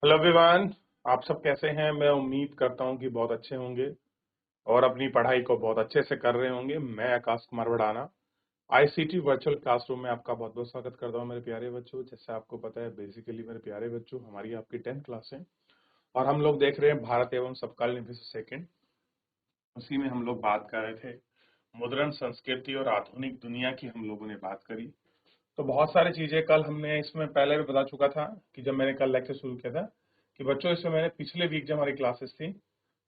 Hello everyone. आप सब कैसे हैं? मैं उम्मीद करता हूं कि बहुत अच्छे होंगे और अपनी पढ़ाई को बहुत अच्छे से कर रहे होंगे। मैं Akash Kumar वडाना ICT virtual classroom में आपका बहुत बहुत स्वागत करता हूं मेरे प्यारे बच्चों। जैसे आपको पता है, बेसिकली मेरे प्यारे बच्चों, हमारी आपकी 10th क्लास है और हम लोग देख रहे हैं भारत एवं समकालीन विश्व सेकंड। उसी में हम लोग बात कर रहे थे मुद्रण संस्कृति और आधुनिक दुनिया की। हम लोगों ने बात करी तो बहुत सारी चीजें कल हमने इसमें पहले भी बता चुका था कि जब मैंने कल लेक्चर शुरू किया था कि बच्चों इसमें मैंने पिछले वीक जब हमारी क्लासेस थी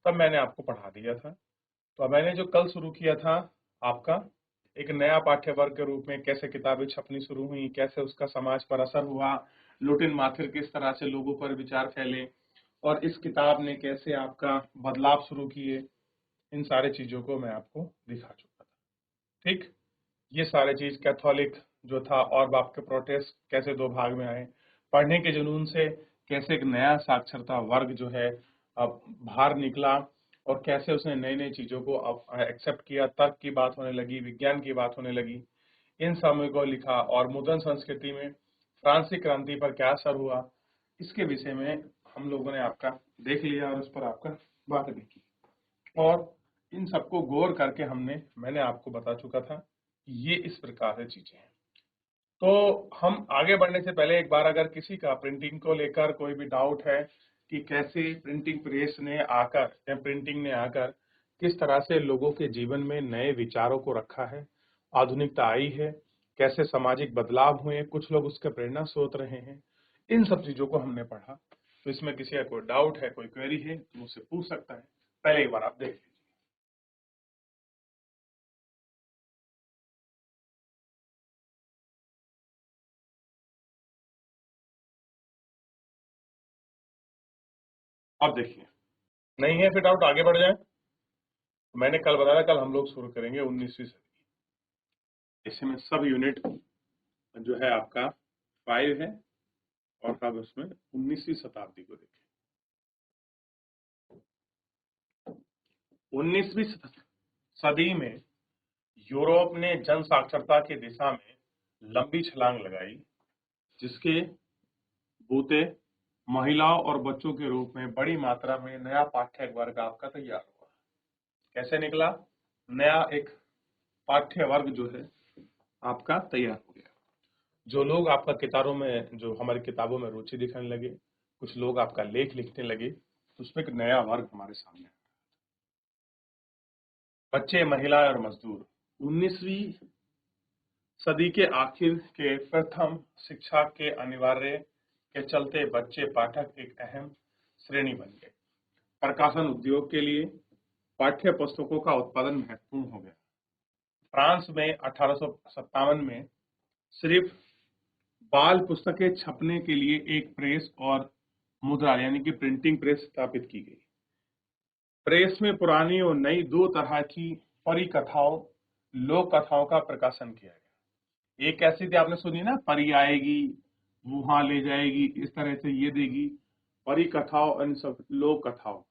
तब मैंने आपको पढ़ा दिया था। तो अब मैंने जो कल शुरू किया था आपका एक नया पाठ्य वर्ग के रूप में, कैसे किताबें छपनी शुरू हुई, कैसे उसका समाज पर असर हुआ, लुटिन माथिर किस तरह से लोगों पर विचार फैले और इस किताब ने कैसे आपका बदलाव शुरू किए, इन सारे चीजों को मैं आपको दिखा चुका था। ठीक, ये सारे चीज कैथोलिक जो था और बाप के प्रोटेस्ट कैसे दो भाग में आए, पढ़ने के जुनून से कैसे एक नया साक्षरता वर्ग जो है अब बाहर निकला और कैसे उसने नई नई चीजों को अब एक्सेप्ट किया, तर्क की बात होने लगी, विज्ञान की बात होने लगी, इन सब को लिखा। और मुद्रण संस्कृति में फ्रांसीसी क्रांति पर क्या असर हुआ, इसके विषय में हम लोगों ने आपका देख लिया और उस पर आपका बात भी की। और इन सबको गौर करके मैंने आपको बता चुका था कि ये इस प्रकार से चीजें हैं। तो हम आगे बढ़ने से पहले एक बार, अगर किसी का प्रिंटिंग को लेकर कोई भी डाउट है कि कैसे प्रिंटिंग प्रेस ने आकर या प्रिंटिंग ने आकर किस तरह से लोगों के जीवन में नए विचारों को रखा है, आधुनिकता आई है, कैसे सामाजिक बदलाव हुए, कुछ लोग उसके प्रेरणा स्रोत रहे हैं, इन सब चीजों को हमने पढ़ा। तो इसमें किसी का कोई डाउट है, कोई क्वेरी है तो मुझसे पूछ सकता है। पहले एक बार आप देख लीजिए। अब देखिए, नहीं है फिर डाउट, आगे बढ़ जाए। मैंने कल बताया, कल हम लोग शुरू करेंगे 19वीं सदी। इसमें सब यूनिट जो है आपका 5 है और अब उसमें 19वीं शताब्दी को देखें। 19वीं सदी में यूरोप ने जन साक्षरता की दिशा में लंबी छलांग लगाई, जिसके बूते महिलाओं और बच्चों के रूप में बड़ी मात्रा में नया पाठ्य वर्ग आपका तैयार हुआ। कैसे निकला? नया एक पाठ्य वर्ग जो है आपका तैयार हो गया। जो लोग आपका किताबों में, जो हमारी किताबों में रुचि दिखाने लगे, कुछ लोग आपका लेख लिखने लगे, तो उसमें एक नया वर्ग हमारे सामने आया। बच्चे, महिलाएं और मजदूर। 19वीं सदी के आखिर के प्रथम शिक्षा के अनिवार्य के चलते बच्चे पाठक एक अहम श्रेणी बन गए। प्रकाशन उद्योग के लिए पाठ्य पुस्तकों का उत्पादन महत्वपूर्ण हो गया। फ्रांस में 1857 में सिर्फ बाल पुस्तकें छपने के लिए एक प्रेस और मुद्रा यानी कि प्रिंटिंग प्रेस स्थापित की गई। प्रेस में पुरानी और नई दो तरह की परी कथाओं, लोक कथाओं का प्रकाशन किया गया। एक ऐसी थी, आपने सुनी ना, परी आएगी, वहां ले जाएगी, इस तरह से ये देगी, परी कथाओं और इन सब लोक कथाओं।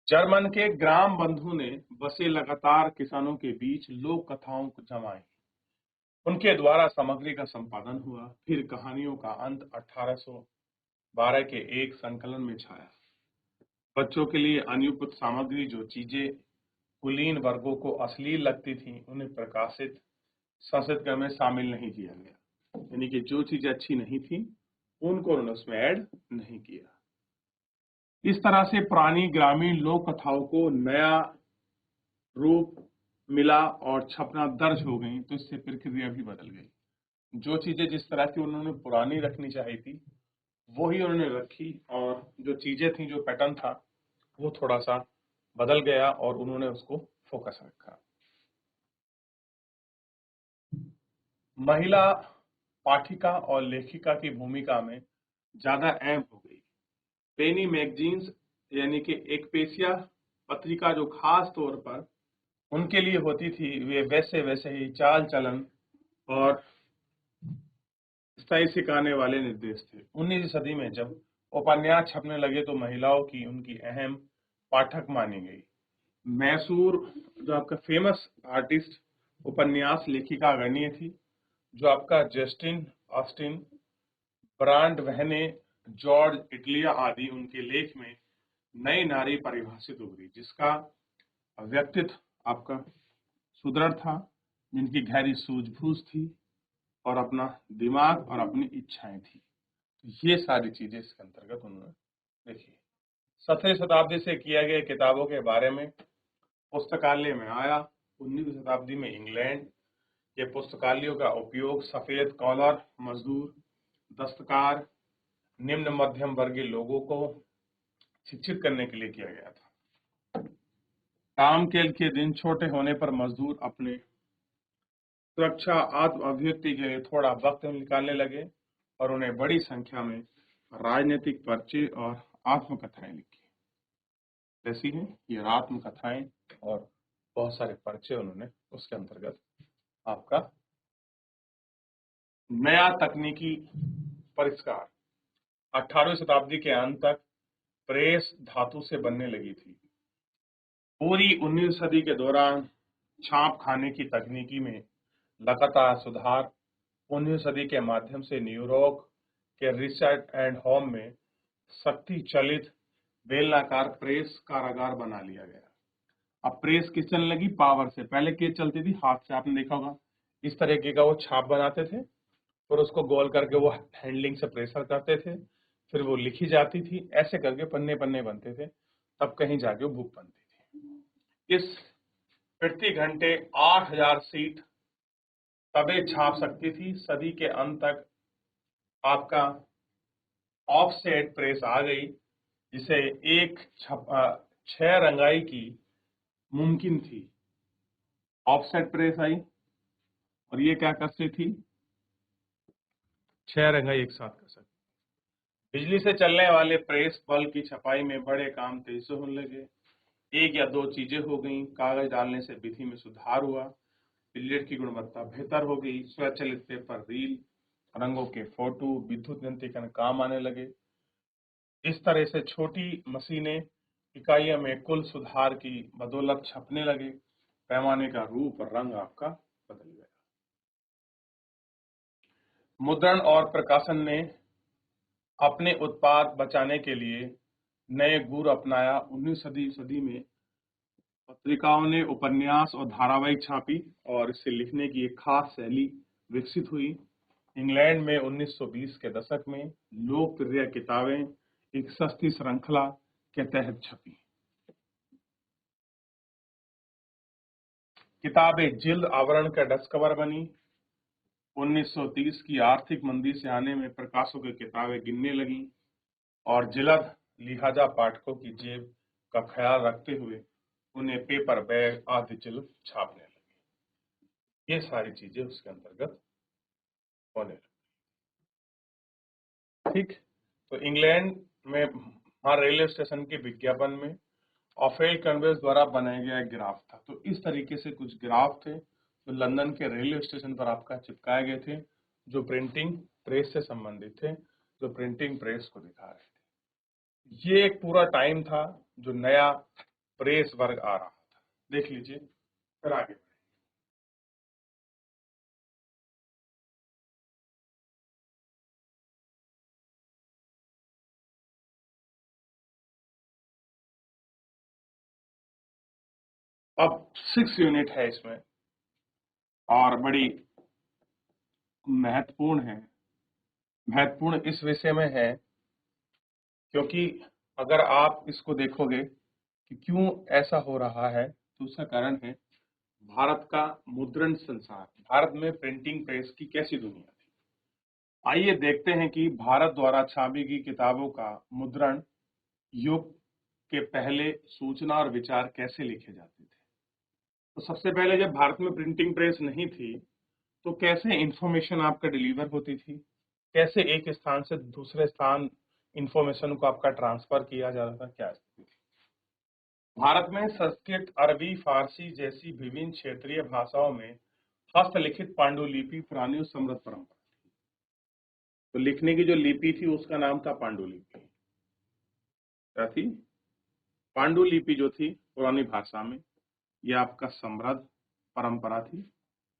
जर्मन के ग्राम बंधु ने बसे लगातार किसानों के बीच लोक कथाओं को जमाई। उनके द्वारा सामग्री का संपादन हुआ। फिर कहानियों का अंत 1812 के एक संकलन में छाया। बच्चों के लिए अनुपयुक्त सामग्री, जो चीजें कुलीन वर्गों को अश्लील लगती थी, उन्हें प्रकाशित संस्कृत में शामिल नहीं किया गया। यानी कि जो चीजें अच्छी नहीं थी उनको उन्होंने उसमें ऐड नहीं किया। इस तरह से पुरानी ग्रामीण लोक कथाओं को नया रूप मिला और छपना दर्ज हो गई, तो इससे प्रक्रिया भी बदल गई। जो चीजें जिस तरह की उन्होंने पुरानी रखनी चाहिए थी वो ही उन्होंने रखी, और जो चीजें थी, जो पैटर्न था, वो थोड़ा सा बदल गया और उन्होंने उसको फोकस रखा। महिला पाठिका और लेखिका की भूमिका में ज्यादा अहम हो गई। पेनी मैगजीन्स यानी कि एक पेशिया पत्रिका, जो खास तौर पर उनके लिए होती थी, वे वैसे वैसे ही चाल चलन और स्थायी सिखाने वाले निर्देश थे। 19वीं सदी में जब उपन्यास छपने लगे तो महिलाओं की उनकी अहम पाठक मानी गई। मैसूर, जो आपका फेमस आर्टिस्ट उपन्यास लेखिका गणनीय थी, जो आपका जस्टिन ऑस्टिन, ब्रांड वहने जॉर्ज इटलिया आदि उनके लेख में नई नारी परिभाषित उभरी, जिसका व्यक्तित्व आपका सुदृढ़ था, जिनकी गहरी सूझबूझ थी और अपना दिमाग और अपनी इच्छाएं थी। ये सारी चीजें इसके अंतर्गत उन्होंने देखी। 17वीं शताब्दी से किया गया किताबों के बारे में पुस्तकालय में आया। 19वीं शताब्दी में इंग्लैंड के पुस्तकालयों का उपयोग सफेद कॉलर मजदूर, दस्तकार, निम्न मध्यम वर्गीय लोगों को शिक्षित करने के लिए किया गया था। काम के दिन छोटे होने पर मजदूर अपने सुरक्षा आत्म अभिव्यक्ति के लिए थोड़ा वक्त निकालने लगे और उन्हें बड़ी संख्या में राजनीतिक पर्चे और आत्मकथाएं लिखी। जैसी हैं ये आत्मकथाएं और बहुत सारे पर्चे उन्होंने उसके अंतर्गत आपका नया तकनीकी परिष्कार। 18वीं शताब्दी के अंत तक प्रेस धातु से बनने लगी थी। पूरी 19वीं सदी के दौरान छाप खाने की तकनीकी में लगातार सुधार। 19वीं सदी के माध्यम से न्यूयॉर्क के रिचर्ड एंड होम में शक्ति चलित बेलनाकार प्रेस कारागार बना लिया गया। अब प्रेस किस चलने लगी? पावर से। पहले क्या चलती थी? हाथ से। आपने देखा होगा इस तरीके का वो छाप बनाते थे, फिर उसको गोल करके वो हैंडलिंग से प्रेशर करते थे, फिर वो लिखी जाती थी, ऐसे करके पन्ने पन्ने बनते थे, तब कहीं जाके वो बुक बनती थी। इस प्रति घंटे 8000 सीट तबे छाप सकती थी। सदी के अंत तक आपका ऑफसेट प्रेस आ गई, जिसे एक 6 रंगाई की मुमकिन थी। ऑफसेट प्रेस आई और ये क्या करती थी? 6 रंगाई एक साथ कर सकती। बिजली से चलने वाले प्रेस बल की छपाई में बड़े काम तेजी से होने लगे। एक या दो चीजें हो गई। कागज डालने से विधि में सुधार हुआ, बिलियर्ड की गुणवत्ता बेहतर हो गई, स्वचालित पेपर रील, रंगों के फोटो, विद्युत यंत्रीकरण काम आने लगे। इस तरह से छोटी मशीनें इकाइयों में कुल सुधार की बदौलत छपने लगे। पैमाने का रूप और रंग आपका बदल गया। मुद्रण और प्रकाशन ने अपने उत्पाद बचाने के लिए नए गुर अपनाया। 19वीं सदी में पत्रिकाओं ने उपन्यास और धारावाहिक छापी और इसे लिखने की एक खास शैली विकसित हुई। इंग्लैंड में 1920 के दशक में लोकप्रिय किताबें एक सस्ती श्रृंखला के तहत छपी। किताबें जिल्द आवरण का डस्कवर बनी। 1930 की आर्थिक मंदी से आने में प्रकाशकों की किताबें गिरने लगीं और जिल्द लिहाजा पाठकों की जेब का ख्याल रखते हुए उन्हें पेपर बैग आदि जिल्द छापने लगे। ये सारी चीजें उसके अंतर्गत होने लगी। ठीक, तो इंग्लैंड में वहां रेलवे स्टेशन के विज्ञापन में ऑफेल कन्वेस द्वारा बनाया गया एक ग्राफ था। तो इस तरीके से कुछ ग्राफ थे जो लंदन के रेलवे स्टेशन पर आपका चिपकाए गए थे, जो प्रिंटिंग प्रेस से संबंधित थे, जो प्रिंटिंग प्रेस को दिखा रहे थे। ये एक पूरा टाइम था जो नया प्रेस वर्ग आ रहा था। देख लीजिए, फिर आगे। अब 6 यूनिट है इसमें और बड़ी महत्वपूर्ण है। महत्वपूर्ण इस विषय में है क्योंकि अगर आप इसको देखोगे कि क्यों ऐसा हो रहा है, तो उसका कारण है भारत का मुद्रण संसार। भारत में प्रिंटिंग प्रेस की कैसी दुनिया थी, आइए देखते हैं कि भारत द्वारा छापी गई किताबों का मुद्रण युग के पहले सूचना और विचार कैसे लिखे जाते थे। तो सबसे पहले जब भारत में प्रिंटिंग प्रेस नहीं थी, तो कैसे इंफॉर्मेशन आपका डिलीवर होती थी, कैसे एक स्थान से दूसरे स्थान इंफॉर्मेशन को आपका ट्रांसफर किया जा रहा था, क्या स्थिति थी। भारत में संस्कृत, अरबी, फारसी जैसी विभिन्न क्षेत्रीय भाषाओं में हस्तलिखित पांडुलिपि पुरानी और समृद्ध परंपरा थी। तो लिखने की जो लिपि थी उसका नाम था पांडुलिपि। क्या थी? पांडुलिपि जो थी पुरानी भाषा में, यह आपका समृद्ध परंपरा थी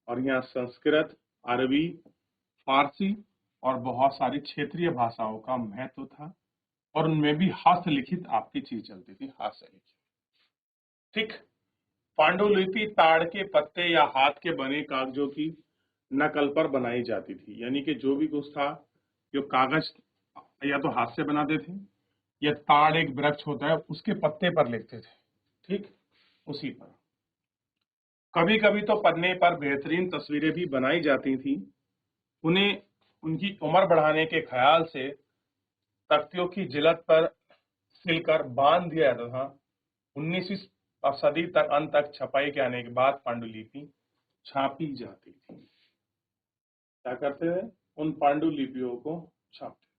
और यहाँ संस्कृत, अरबी, फारसी और बहुत सारी क्षेत्रीय भाषाओं का महत्व था और उनमें भी हस्तलिखित आपकी चीज चलती थी, हाथ से लिखी। ठीक। पांडुलिपि ताड़ के पत्ते या हाथ के बने कागजों की नकल पर बनाई जाती थी, यानी कि जो भी कुछ था, जो कागज या तो हाथ से बनाते थे या ताड़ एक वृक्ष होता है उसके पत्ते पर लिखते थे। ठीक, उसी पर कभी कभी तो पन्ने पर बेहतरीन तस्वीरें भी बनाई जाती थी। उन्हें उनकी उम्र बढ़ाने के ख्याल से तख्तियों की जिलद पर सिलकर बांध दिया जाता था। 19वीं सदी तक अंत तक छपाई के आने के बाद पांडुलिपि छापी जाती थी। क्या करते थे? उन पांडुलिपियों को छापते।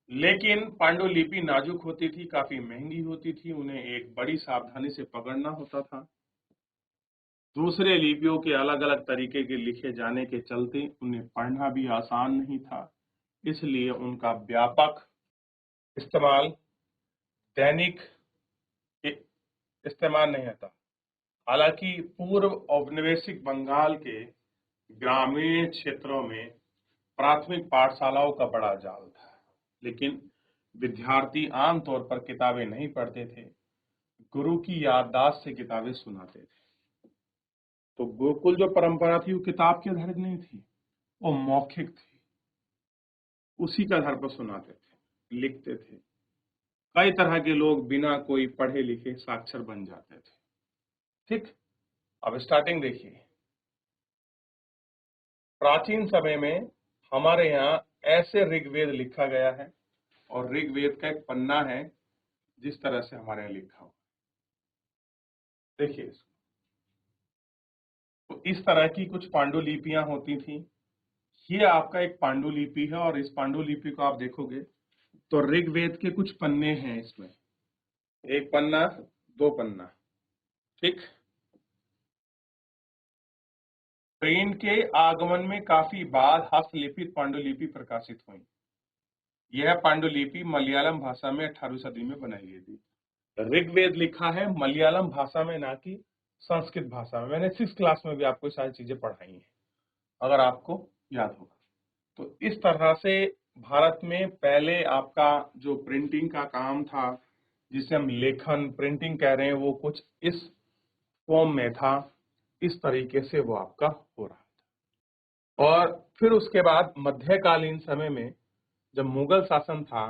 लेकिन पांडुलिपि नाजुक होती थी, काफी महंगी होती थी, उन्हें एक बड़ी सावधानी से पकड़ना होता था। दूसरे लिपियों के अलग अलग तरीके के लिखे जाने के चलते उन्हें पढ़ना भी आसान नहीं था, इसलिए उनका व्यापक इस्तेमाल दैनिक इस्तेमाल नहीं होता। हालांकि पूर्व औपनिवेशिक बंगाल के ग्रामीण क्षेत्रों में प्राथमिक पाठशालाओं का बड़ा जाल था, लेकिन विद्यार्थी आमतौर पर किताबें नहीं पढ़ते थे, गुरु की याददाश्त से किताबें सुनाते थे। तो गुरुकुल जो परंपरा थी वो किताब के आधारित नहीं थी, वो मौखिक थी, उसी के आधार पर सुनाते थे, लिखते थे। कई तरह के लोग बिना कोई पढ़े लिखे साक्षर बन जाते थे। ठीक। अब स्टार्टिंग देखिए। प्राचीन समय में हमारे यहाँ ऐसे ऋग्वेद लिखा गया है और ऋग्वेद का एक पन्ना है जिस तरह से हमारे यहाँ लिखा हुआ। देखिए इसको। तो इस तरह की कुछ पांडुलिपियां होती थी। ये आपका एक पांडुलिपि है और इस पांडुलिपि को आप देखोगे तो ऋग्वेद के कुछ पन्ने हैं इसमें, एक पन्ना, दो पन्ना। ठीक। प्रिंट के आगमन में काफी बाद हस्तलिखित पांडुलिपि प्रकाशित हुई। यह पांडुलिपि मलयालम भाषा में 18वीं सदी में बनाई गई थी। ऋग्वेद लिखा है मलयालम भाषा में, ना कि संस्कृत भाषा में। मैंने 6th क्लास में भी आपको सारी चीजें पढ़ाई हैं, अगर आपको याद होगा। तो इस तरह से भारत में पहले आपका जो प्रिंटिंग का काम था, जिसे हम लेखन प्रिंटिंग कह रहे हैं, वो कुछ इस फॉर्म में था। इस तरीके से वो आपका हो रहा था। और फिर उसके बाद मध्यकालीन समय में जब मुगल शासन था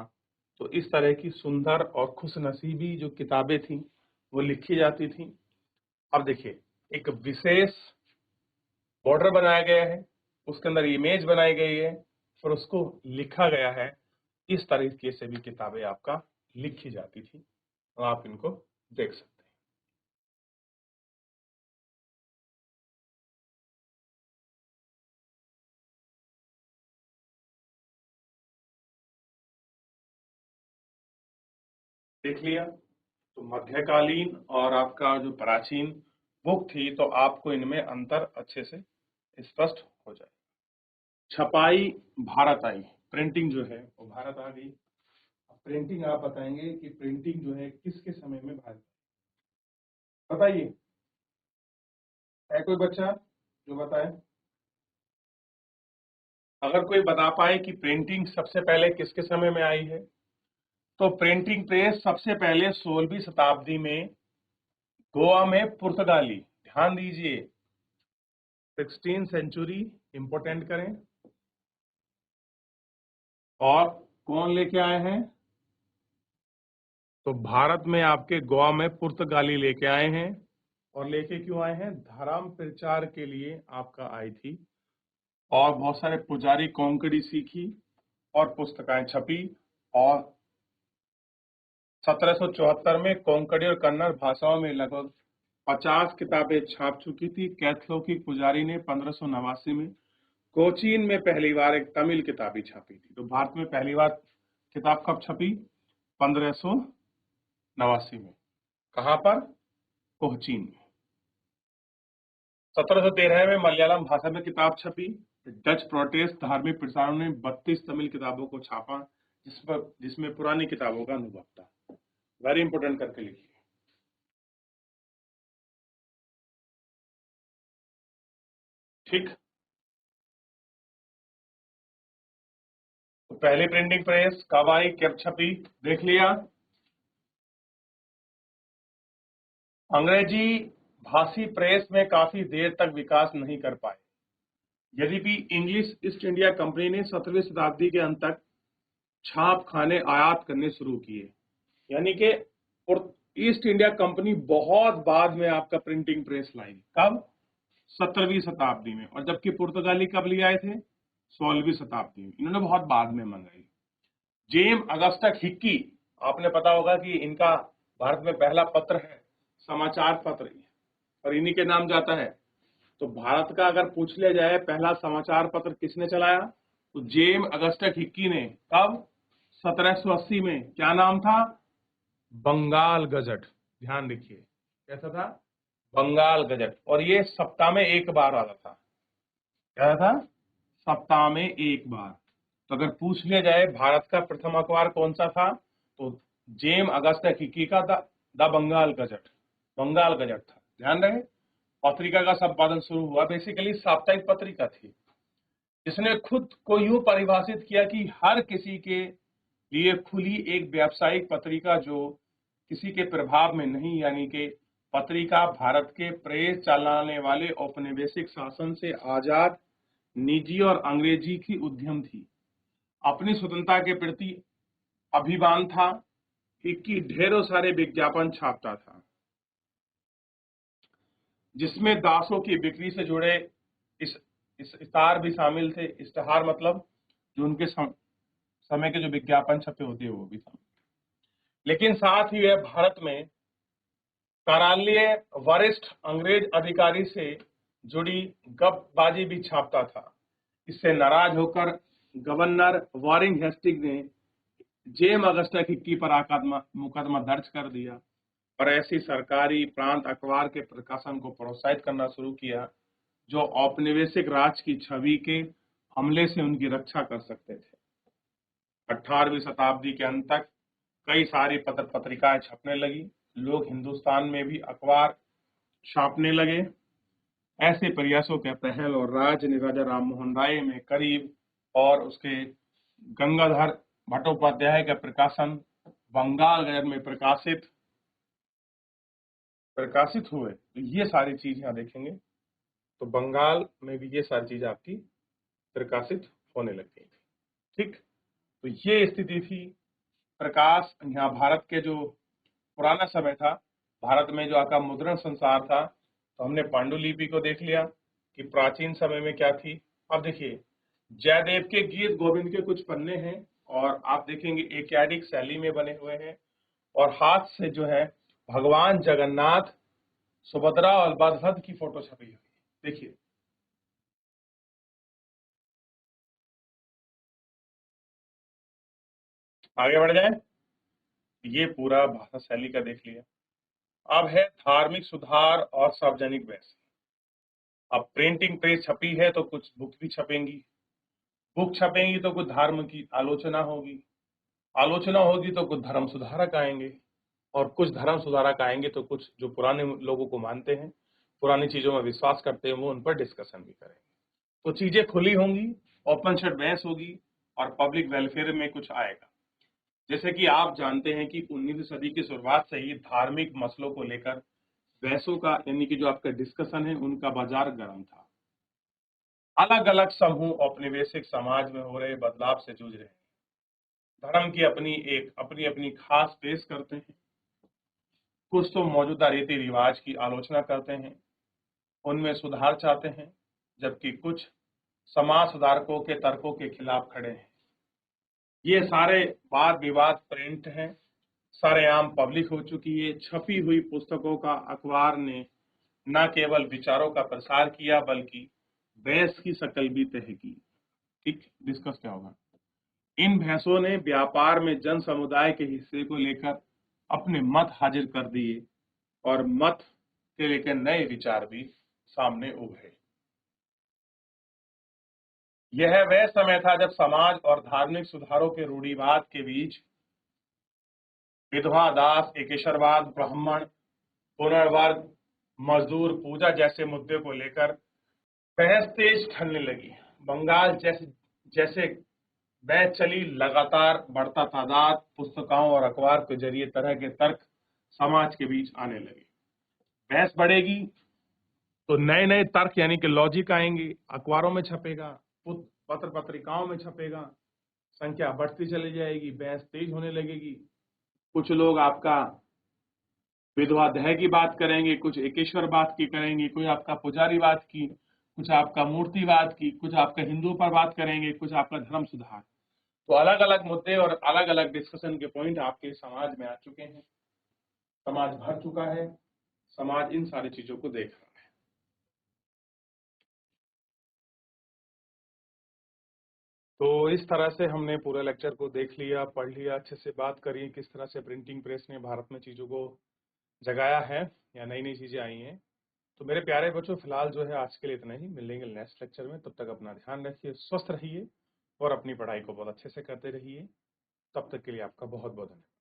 तो इस तरह की सुंदर और खुशनसीबी जो किताबें थी वो लिखी जाती थी। अब देखिए, एक विशेष बॉर्डर बनाया गया है, उसके अंदर इमेज बनाई गई है और उसको लिखा गया है। इस तरीके से भी किताबें आपका लिखी जाती थी, तो आप इनको देख सकते हैं। देख लिया। तो मध्यकालीन और आपका जो प्राचीन बुक थी, तो आपको इनमें अंतर अच्छे से स्पष्ट हो जाए। छपाई भारत आई, प्रिंटिंग जो है वो भारत आ गई। प्रिंटिंग आप बताएंगे कि प्रिंटिंग जो है किसके समय में भारत, बताइए। है कोई बच्चा जो बताए? अगर कोई बता पाए कि प्रिंटिंग सबसे पहले किसके समय में आई है, तो प्रिंटिंग प्रेस सबसे पहले 16वीं शताब्दी में गोवा में पुर्तगाली, ध्यान दीजिए, 16th सेंचुरी इंपोर्टेंट करें। और कौन लेके आए हैं? तो भारत में आपके गोवा में पुर्तगाली लेके आए हैं। और लेके क्यों आए हैं? धर्म प्रचार के लिए आपका आई थी। और बहुत सारे पुजारी कोंकणी सीखी और पुस्तकें छपी। और 1774 में कोंकणी और कन्नड़ भाषाओं में लगभग 50 किताबें छाप चुकी थी। कैथोलिक पुजारी ने 1589 में कोचीन में पहली बार एक तमिल किताबी छापी थी। तो भारत में पहली बार किताब कब छपी? 1589 में। कहां पर? कोचीन में। 1713 में मलयालम भाषा में किताब छपी। डच प्रोटेस्ट धार्मिक प्रचारों ने 32 तमिल किताबों को छापा, जिसमें पुरानी किताबों का अनुभव था। वेरी इंपोर्टेंट करके लिखिए। ठीक। तो पहली प्रिंटिंग प्रेस कब आई, कब छपी, देख लिया। अंग्रेजी भाषी प्रेस में काफी देर तक विकास नहीं कर पाए। यद्यपि इंग्लिश ईस्ट इंडिया कंपनी ने 17वीं शताब्दी के अंत तक छाप खाने आयात करने शुरू किए, यानी कि ईस्ट इंडिया कंपनी बहुत बाद में आपका प्रिंटिंग प्रेस लाई। कब? 17वीं शताब्दी में। और जबकि पुर्तगाली कब ले आए थे? 16वीं शताब्दी में। इन्होंने बहुत बाद में मंगाई। जेम्स अगस्टस हिक्की, आपने पता होगा कि इनका भारत में पहला पत्र है समाचार पत्र, और इन्हीं के नाम जाता है। तो भारत का अगर पूछ लिया जाए पहला समाचार पत्र किसने चलाया, तो जेम्स अगस्टस हिक्की ने। कब? 1780 में। क्या नाम था? बंगाल गजट। ध्यान रखिए, कैसा था? बंगाल गजट। और ये सप्ताह में एक बार आता था। क्या था? सप्ताह में एक बार। तो अगर पूछ लिया जाए भारत का प्रथम अखबार कौन सा था, तो जेम्स अगस्टस हिक्की का the Bengal Gazette, Bengal Gazette था। ध्यान रहे, पत्रिका का संपादन शुरू हुआ, बेसिकली साप्ताहिक पत्रिका थी, जिसने खुद को यूं परिभाषित किया कि हर किसी के लिए खुली एक व्यावसायिक पत्रिका जो किसी के प्रभाव में नहीं, यानी कि पत्रिका भारत के प्रेस चलाने वाले औपनिवेशिक शासन से आजाद, निजी और अंग्रेजी की उद्यम थी। अपनी स्वतंत्रता के प्रति अभिमान था। इक्की ढेरों सारे विज्ञापन छापता था, जिसमें दासों की बिक्री से जुड़े इश्तहार भी शामिल थे। इश्तहार मतलब जो उनके समय के जो विज्ञापन छपे होते हैं वो भी शामिल। लेकिन साथ ही वह भारत में कार्यालय वरिष्ठ अंग्रेज अधिकारी से जुड़ी गपबाजी भी छापता था। इससे नाराज होकर गवर्नर वारिंग हेस्टिंग ने जेम्स अगस्टस हिक्की पर मुकदमा दर्ज कर दिया और ऐसी सरकारी प्रांत अखबार के प्रकाशन को प्रोत्साहित करना शुरू किया जो औपनिवेशिक राज की छवि के हमले से उनकी रक्षा कर सकते थे। 18वीं शताब्दी के अंत तक कई सारी पत्र पत्रिकाएं छपने लगी। लोग हिंदुस्तान में भी अखबार छापने लगे। ऐसे प्रयासों के पहल और राज ने राजा राम मोहन राय में करीब और उसके गंगाधर भट्टोपाध्याय का प्रकाशन बंगाल गजट में प्रकाशित हुए। तो ये सारी चीज यहाँ देखेंगे, तो बंगाल में भी ये सारी चीज आपकी प्रकाशित होने लग गई थी। ठीक, तो ये स्थिति थी। प्रकाश यहाँ भारत के जो पुराना समय था, भारत में जो आपका मुद्रण संसार था, तो हमने पांडुलिपि को देख लिया कि प्राचीन समय में क्या थी। अब देखिए, जयदेव के गीत गोविंद के कुछ पन्ने हैं और आप देखेंगे एकैडिक शैली में बने हुए हैं, और हाथ से जो है भगवान जगन्नाथ, सुभद्रा और बलभद्र की फोटो छपी हुई है। देखिए, आगे बढ़ जाए। ये पूरा भाषा शैली का देख लिया। अब है धार्मिक सुधार और सार्वजनिक बहस। अब प्रिंटिंग प्रेस छपी है तो कुछ बुक भी छपेंगी, बुक छपेंगी तो कुछ धर्म की आलोचना होगी, आलोचना होगी तो कुछ धर्म सुधारक आएंगे, और कुछ धर्म सुधारक आएंगे तो कुछ जो पुराने लोगों को मानते हैं, पुरानी चीजों में विश्वास करते हैं, वो उन पर डिस्कशन भी करेंगे। तो चीजें खुली होंगी, ओपन शट बहस होगी और पब्लिक वेलफेयर में कुछ आएगा। जैसे कि आप जानते हैं कि 19वीं सदी की शुरुआत से ही धार्मिक मसलों को लेकर बहसों का, यानी कि जो आपका डिस्कशन है, उनका बाजार गर्म था। अलग अलग समूह औपनिवेशिक समाज में हो रहे बदलाव से जूझ रहे हैं। धर्म की अपनी अपनी खास पेश करते हैं। कुछ तो मौजूदा रीति रिवाज की आलोचना करते हैं, उनमें सुधार चाहते हैं, जबकि कुछ समाज सुधारकों के तर्कों के खिलाफ खड़े हैं। ये सारे वाद विवाद प्रिंट हैं, सरेआम पब्लिक हो चुकी है। छपी हुई पुस्तकों का अखबार ने न केवल विचारों का प्रसार किया बल्कि बहस की शक्ल भी तय की। ठीक, डिस्कस क्या होगा। इन बहसों ने व्यापार में जन समुदाय के हिस्से को लेकर अपने मत हाजिर कर दिए और मत के लेकर नए विचार भी सामने उभरे। यह वह समय था जब समाज और धार्मिक सुधारों के रूढ़िवाद के बीच विधवा दास, एकेश्वरवाद, ब्राह्मण, पुनर्वर्ग, मजदूर, पूजा जैसे मुद्दे को लेकर बहस तेज ठनने लगी। बंगाल जैसे बहस चली, लगातार बढ़ता तादाद, पुस्तकों और अखबार के जरिए तरह के तर्क समाज के बीच आने लगे। बहस बढ़ेगी तो नए नए तर्क यानी कि लॉजिक आएंगे, अखबारों में छपेगा, पत्र पत्रिकाओं में छपेगा, संख्या बढ़ती चली जाएगी, बहस तेज होने लगेगी। कुछ लोग आपका विधवा दह की बात करेंगे, कुछ एकेश्वरवाद की करेंगे, कोई आपका पुजारीवाद की, कुछ आपका मूर्तिवाद की, कुछ आपका हिंदू पर बात करेंगे, कुछ आपका धर्म सुधार। तो अलग अलग मुद्दे और अलग अलग डिस्कशन के पॉइंट आपके समाज में आ चुके हैं। समाज भर चुका है, समाज इन सारी चीजों को देख रहा है। तो इस तरह से हमने पूरे लेक्चर को देख लिया, पढ़ लिया, अच्छे से बात करी किस तरह से प्रिंटिंग प्रेस ने भारत में चीजों को जगाया है या नई नई चीजें आई हैं। तो मेरे प्यारे बच्चों, फिलहाल जो है आज के लिए इतना ही। मिलेंगे नेक्स्ट लेक्चर में। तब तक अपना ध्यान रखिए, स्वस्थ रहिए और अपनी पढ़ाई को बहुत अच्छे से करते रहिए। तब तक के लिए आपका बहुत बहुत धन्यवाद।